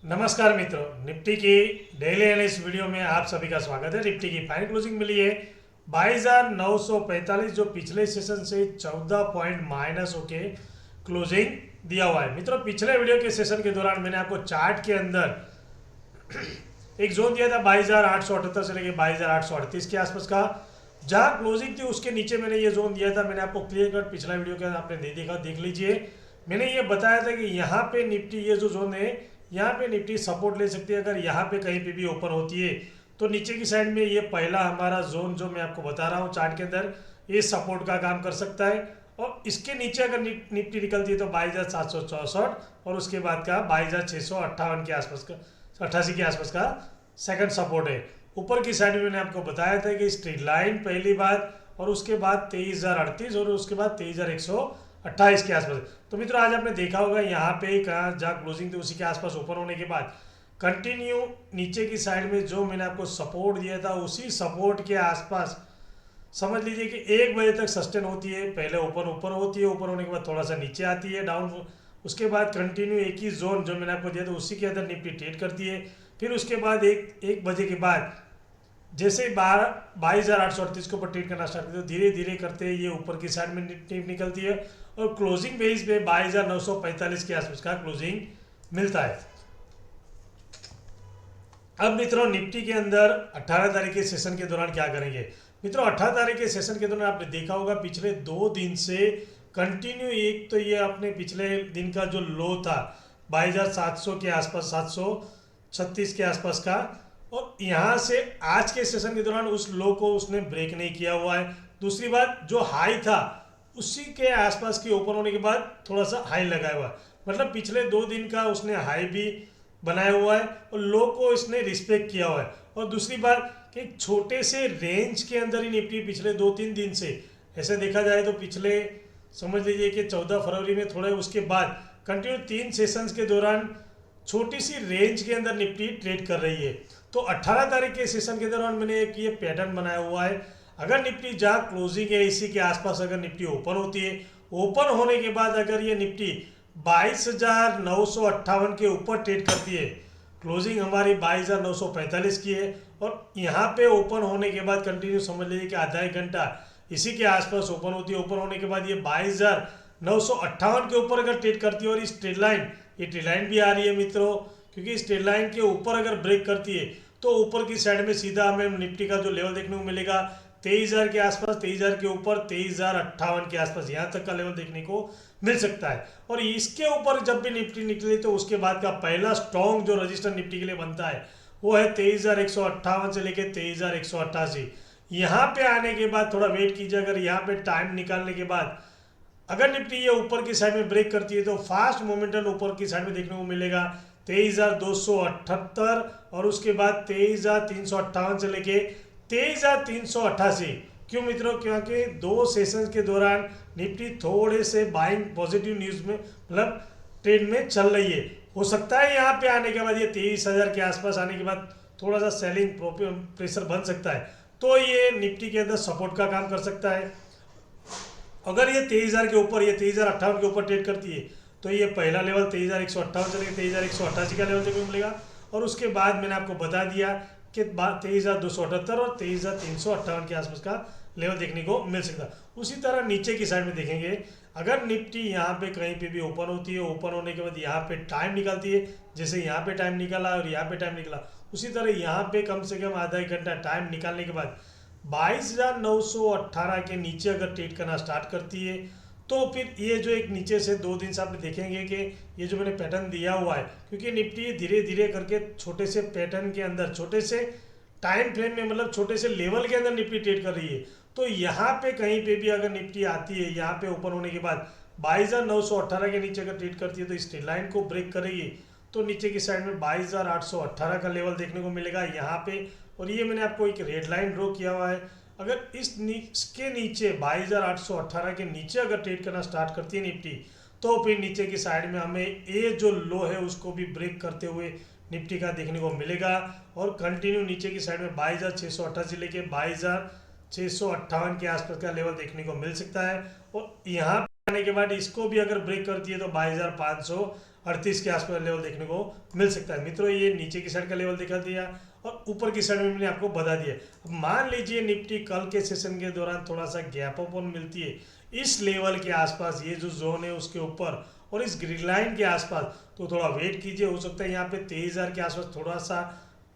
नमस्कार मित्रों, निफ्टी की डेली एनालिसिस वीडियो में आप सभी का स्वागत है। निफ्टी की फाइनल क्लोजिंग मिली है 22,945, जो पिछले सेशन से 14 पॉइंट माइनस होके क्लोजिंग दिया हुआ है। मित्रों, पिछले वीडियो के सेशन के दौरान मैंने आपको चार्ट के अंदर एक जोन दिया था 22,878 से लेकर 22,838 के आसपास का, जहां क्लोजिंग थी उसके नीचे मैंने ये जोन दिया था। मैंने आपको क्लियर कट पिछला वीडियो के अंदर आपने देखा, देख लीजिए। मैंने ये बताया था कि यहाँ पे निफ्टी ये जो जोन है, यहाँ पे निफ्टी सपोर्ट ले सकती है। अगर यहाँ पे कहीं पे भी ओपन होती है तो नीचे की साइड में ये पहला हमारा जोन जो मैं आपको बता रहा हूँ चार्ट के अंदर, ये सपोर्ट का काम कर सकता है। और इसके नीचे अगर निफ्टी निकलती है तो 22,764 और उसके बाद का 22,658 के आसपास का, 88 के आसपास का सेकंड सपोर्ट है। ऊपर की साइड में मैंने आपको बताया था कि स्ट्रेट लाइन पहली बात, और उसके बाद 23,038 और उसके बाद 23,128 के आसपास। तो मित्रों, आज आपने देखा होगा यहाँ पे कहाँ जहाँ क्लोजिंग थी उसी के आसपास ओपन होने के बाद कंटिन्यू नीचे की साइड में जो मैंने आपको सपोर्ट दिया था उसी सपोर्ट के आसपास समझ लीजिए कि 1 बजे तक सस्टेन होती है। पहले ओपन ऊपर होती है, ऊपर होने के बाद थोड़ा सा नीचे आती है डाउन, उसके बाद कंटिन्यू एक ही जोन जो मैंने आपको दिया था उसी के अंदर निफ्टी ट्रेड करती है। फिर उसके बाद एक बजे के बाद जैसे ही 22,838 के ऊपर ट्रेड करना स्टार्ट करते तो धीरे धीरे करते ये ऊपर की साइड में निकलती है और क्लोजिंग बेस पे 22,945 के आसपास का क्लोजिंग मिलता है। अब मित्रों, निफ्टी के अंदर 18 तारीख के सेशन के दौरान क्या करेंगे। मित्रों, 18 तारीख के सेशन के दौरान आपने देखा होगा पिछले 2 दिन से कंटिन्यू, एक तो ये अपने पिछले दिन का जो लो था 22,700 के आसपास, 736 के आसपास का, और यहाँ से आज के सेशन के दौरान उस लो को उसने ब्रेक नहीं किया हुआ है। दूसरी बात, जो हाई था उसी के आसपास की ओपन होने के बाद थोड़ा सा हाई लगाया हुआ है, मतलब पिछले 2 दिन का उसने हाई भी बनाया हुआ है और लो को इसने रिस्पेक्ट किया हुआ है। और दूसरी बात कि छोटे से रेंज के अंदर ही निफ्टी पिछले 2-3 दिन से, ऐसे देखा जाए तो पिछले समझ लीजिए कि 14 फरवरी में थोड़े उसके बाद कंटिन्यू 3 सेशंस के दौरान छोटी सी रेंज के अंदर निफ्टी ट्रेड कर रही है। तो 18 तारीख के सेशन के दौरान मैंने एक ये पैटर्न बनाया हुआ है। अगर निफ्टी जहाँ क्लोजिंग है इसी के आसपास अगर निफ्टी ओपन होती है, ओपन होने के बाद अगर ये निफ्टी 22,958 के ऊपर ट्रेड करती है, क्लोजिंग हमारी 22,945 की है, और यहाँ पे ओपन होने के बाद कंटिन्यू समझ लीजिए कि आधा एक घंटा इसी के आसपास ओपन होती है। ओपन होने के बाद ये 22,958 के ऊपर अगर ट्रेड करती है और इस ट्रेड लाइन, ये ट्रेड लाइन भी आ रही है मित्रों, क्योंकि इस ट्रेड लाइन के ऊपर अगर ब्रेक करती है तो ऊपर की साइड में सीधा हमें निफ्टी का जो लेवल देखने को मिलेगा 23,000 के आसपास, 23,000 के ऊपर 23,058 के आसपास, यहाँ तक का लेवल देखने को मिल सकता है। और इसके ऊपर जब भी निफ्टी निकले तो उसके बाद का पहला स्ट्रॉन्ग जो रजिस्टर निफ्टी के लिए बनता है वो है 23,158 से लेकर 23,188। यहाँ पे आने के बाद थोड़ा वेट कीजिए। अगर यहाँ पे टाइम निकालने के बाद अगर निफ्टी ये ऊपर की साइड में ब्रेक करती है तो फास्ट मोमेंटम ऊपर की साइड में देखने को मिलेगा 23,278 और उसके बाद 23,358 से लेके 23,388। क्यों मित्रों? क्योंकि 2 सेशंस के दौरान निफ्टी थोड़े से बाइंग पॉजिटिव न्यूज में, मतलब ट्रेड में चल रही है। हो सकता है यहाँ पे आने के बाद ये 23,000 के आसपास आने के बाद थोड़ा सा सेलिंग प्रेशर बन सकता है, तो ये निफ्टी के अंदर सपोर्ट का काम कर सकता है। अगर ये 23,000 के ऊपर, ये 23,058 के ऊपर ट्रेड करती है तो ये पहला लेवल 23,158 से लेकर 23,188 का लेवल देखने को मिलेगा। और उसके बाद मैंने आपको बता दिया कि 23,278 और 23,358 के आसपास का लेवल देखने को मिल सकता है। उसी तरह नीचे की साइड में देखेंगे, अगर निफ्टी यहाँ पे कहीं पे भी ओपन होती है, ओपन होने के बाद यहाँ पे टाइम निकलती है, जैसे यहाँ पे टाइम निकला और यहाँ पे टाइम निकला, उसी तरह यहाँ पे कम से कम आधा एक घंटा टाइम निकालने के बाद 22,918 के नीचे अगर ट्रेड करना स्टार्ट करती है तो फिर ये जो एक नीचे से 2 दिन से आप देखेंगे कि ये जो मैंने पैटर्न दिया हुआ है, क्योंकि निफ्टी धीरे धीरे करके छोटे से पैटर्न के अंदर, छोटे से टाइम फ्रेम में, मतलब छोटे से लेवल के अंदर निफ्टी ट्रेड कर रही है। तो यहाँ पे कहीं पे भी अगर निफ्टी आती है, यहाँ पे ओपन होने के बाद 22,918 के नीचे अगर ट्रेड करती है तो इस ट्रेड लाइन को ब्रेक करेगी तो नीचे की साइड में 22,818 का लेवल देखने को मिलेगा यहाँ पे। और ये मैंने आपको एक रेड लाइन ड्रॉ किया हुआ है। अगर इसके नीचे 22,818 के नीचे अगर ट्रेड करना स्टार्ट करती है निफ्टी तो फिर नीचे की साइड में हमें ये जो लो है उसको भी ब्रेक करते हुए निफ्टी का देखने को मिलेगा और कंटिन्यू नीचे की साइड में 22,688 लेके 22,658 के आसपास का लेवल देखने को मिल सकता है। और यहाँ आने के बाद इसको भी अगर ब्रेक करती है तो 22,500 38 के आसपास लेवल देखने को मिल सकता है। मित्रों ये नीचे की साइड का लेवल दिखा दिया और ऊपर की साइड में मैंने आपको बता दिया। अब मान लीजिए निफ्टी कल के सेशन के दौरान थोड़ा सा गैप अप मिलती है इस लेवल के आसपास, ये जो जोन है उसके ऊपर और इस ग्रीन लाइन के आसपास, तो थोड़ा वेट कीजिए। हो सकता है यहाँ पे 23,000 के आसपास थोड़ा सा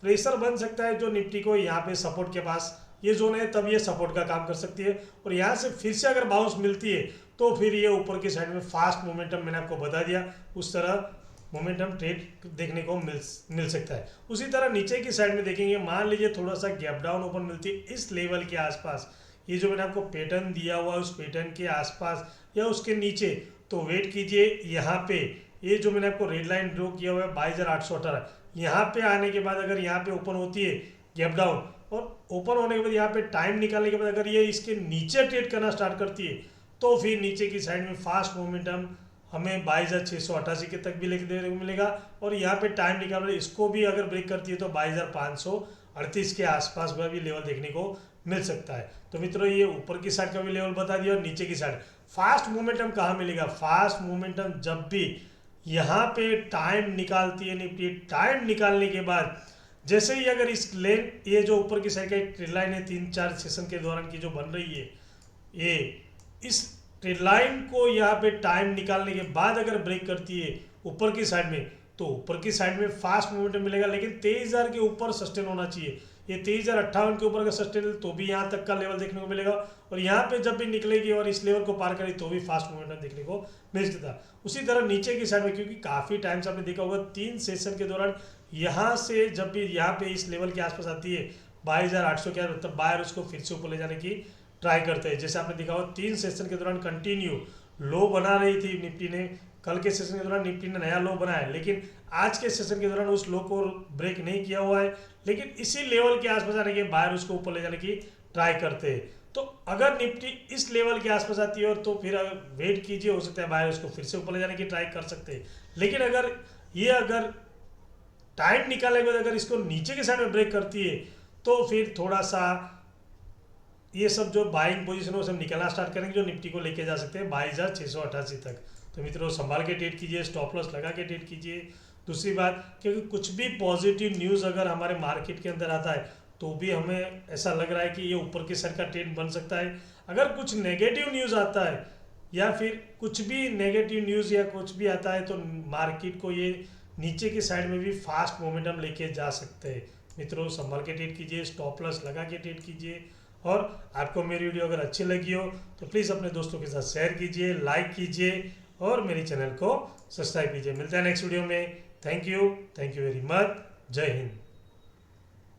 प्रेशर बन सकता है जो निफ्टी को यहाँ पे सपोर्ट के पास ये जोन है, तब ये सपोर्ट का काम कर सकती है। और यहाँ से फिर से अगर बाउंस मिलती है तो फिर ये ऊपर की साइड में फास्ट मोमेंटम, मैंने आपको बता दिया उस तरह मोमेंटम ट्रेड देखने को मिल सकता है। उसी तरह नीचे की साइड में देखेंगे, मान लीजिए थोड़ा सा गैप डाउन ओपन मिलती है इस लेवल के आसपास, ये जो मैंने आपको पैटर्न दिया हुआ है उस पैटर्न के आसपास या उसके नीचे, तो वेट कीजिए। यहाँ पे ये जो मैंने आपको रेड लाइन ड्रॉ किया हुआ है 22,818, यहाँ पे आने के बाद अगर यहाँ पे ओपन होती है गैप डाउन और ओपन होने के बाद यहाँ पे टाइम निकालने के बाद अगर ये इसके नीचे ट्रेड करना स्टार्ट करती है तो फिर नीचे की साइड में फास्ट मोमेंटम हमें 22,688 के तक भी लेके देखने को मिलेगा। और यहाँ पे टाइम निकाल रहे इसको भी अगर ब्रेक करती है तो 22,538 के आसपास भी लेवल देखने को मिल सकता है। तो मित्रों ये ऊपर की साइड का भी लेवल बता दिया और नीचे की साइड फास्ट मोमेंटम कहाँ मिलेगा। फास्ट मोमेंटम जब भी यहाँ पे टाइम निकालती है निफ्टी, टाइम निकालने के बाद जैसे ही अगर इस लेन ये जो ऊपर की साइड का एक ट्रेड लाइन है 3-4 सेशन के दौरान की जो बन रही है, ये इस ट्रेड लाइन को यहाँ पे टाइम निकालने के बाद अगर ब्रेक करती है ऊपर की साइड में तो ऊपर की साइड में फास्ट मोमेंटम मिलेगा, लेकिन 23,000 के ऊपर सस्टेन होना चाहिए। ये 23,058 के ऊपर अगर सस्टेन है तो भी यहाँ तक का लेवल देखने को मिलेगा और यहाँ पे जब भी निकलेगी और इस लेवल को पार करेगी तो भी फास्ट मोमेंटम देखने को मिल सकता है। उसी तरह नीचे की साइड में, क्योंकि काफ़ी टाइम से आपने देखा होगा 3 सेशन के दौरान यहाँ से जब भी यहाँ पे इस लेवल के आसपास आती है 22,800 के तब बाहर उसको फिर से ऊपर ले जाने की ट्राई करते हैं। जैसे आपने देखा होगा 3 सेशन के दौरान कंटिन्यू लो बना रही थी निफ्टी ने, कल के सेशन के दौरान निफ्टी ने नया लो बनाया, लेकिन आज के सेशन के दौरान उस लो को ब्रेक नहीं किया हुआ है, लेकिन इसी लेवल के आसपास आने के बाहर उसको ऊपर ले जाने की ट्राई करते हैं। तो अगर निफ्टी इस लेवल के आसपास आती है और तो फिर वेट कीजिए, हो सकता है बाहर उसको फिर से ऊपर ले जाने की ट्राई कर सकते हैं। लेकिन अगर टाइम निकालने के बाद अगर इसको नीचे की साइड में ब्रेक करती है तो फिर थोड़ा सा ये सब जो बाइंग पोजीशन है सब निकलना स्टार्ट करेंगे जो निफ्टी को लेके जा सकते हैं 22,688 तक। तो मित्रों संभाल के ट्रेड कीजिए, स्टॉप लॉस लगा के ट्रेड कीजिए। दूसरी बात, क्योंकि कुछ भी पॉजिटिव न्यूज़ अगर हमारे मार्केट के अंदर आता है तो भी हमें ऐसा लग रहा है कि ये ऊपर की साइड का ट्रेंड बन सकता है। अगर कुछ नेगेटिव न्यूज़ आता है या फिर कुछ भी नेगेटिव न्यूज़ या कुछ भी आता है तो मार्केट को ये नीचे की साइड में भी फास्ट मोमेंटम लेके जा सकते हैं। मित्रों संभाल के ट्रेड कीजिए, स्टॉप लॉस लगा के ट्रेड कीजिए। और आपको मेरी वीडियो अगर अच्छी लगी हो तो प्लीज़ अपने दोस्तों के साथ शेयर कीजिए, लाइक कीजिए और मेरे चैनल को सब्सक्राइब कीजिए। मिलते हैं नेक्स्ट वीडियो में। Thank you very much. जय हिंद।